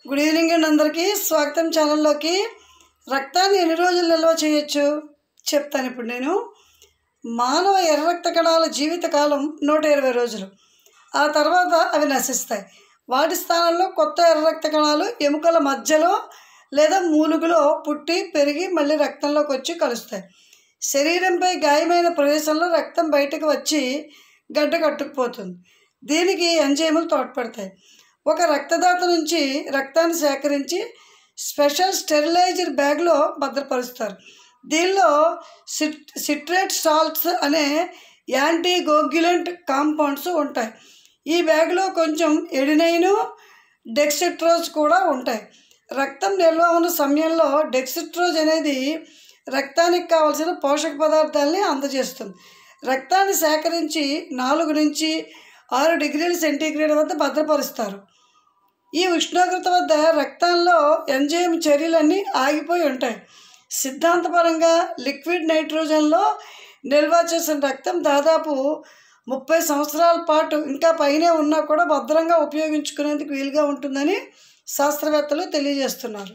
Good evening అండి అందరికీ స్వాగతం ఛానల్లోకి. రక్తాన్ని ఎన్ని రోజులు నిల్వ చేయొచ్చు చెప్తాను ఇప్పుడు నేను. మానవ ఎర్ర రక్త కణాల జీవితకాలం 120 రోజులు. ఆ తర్వాత అవి నశిస్తాయి. వాటి స్థానంలో కొత్త ఎర్ర రక్త కణాలు ఎముకల మధ్యలో లేదా మూలుగులో పుట్టి పెరిగి మళ్ళీ రక్తంలోకి వచ్చి కలుస్తాయి. శరీరంపై గాయమైన ప్రదేశంలో రక్తం బయటకు వచ్చి గడ్డ కట్టుకుపోతుంది. దీనికి ఎంజైములు తోడ్పడతాయి. ఒక రక్తదాత నుంచి రక్తాన్ని సేకరించి స్పెషల్ స్టెరిలైజర్ బ్యాగ్లో భద్రపరుస్తారు. దీనిలో సిట్రేట్ సాల్ట్స్ అనే యాంటీకోగ్యులెంట్ కాంపౌండ్స్ ఉంటాయి. ఈ బ్యాగ్లో కొంచెం ఎడినైను డెక్సిట్రోజ్ కూడా ఉంటాయి. రక్తం నిల్వ ఉన్న సమయంలో డెక్సిట్రోజ్ అనేది రక్తానికి కావలసిన పోషక పదార్థాలని అందజేస్తుంది. రక్తాన్ని సేకరించి 4 నుంచి 6 డిగ్రీల సెంటీగ్రేడ్ వద్ద భద్రపరుస్తారు. ఈ ఉష్ణోగ్రత వద్ద రక్తంలో ఎంజైమ్ చర్యలన్నీ ఆగిపోయి ఉంటాయి. సిద్ధాంతపరంగా లిక్విడ్ నైట్రోజన్లో నిల్వ చేసిన రక్తం దాదాపు 30 సంవత్సరాల పాటు ఇంకా పైనే ఉన్నా కూడా భద్రంగా ఉపయోగించుకునేందుకు వీలుగా ఉంటుందని శాస్త్రవేత్తలు తెలియజేస్తున్నారు.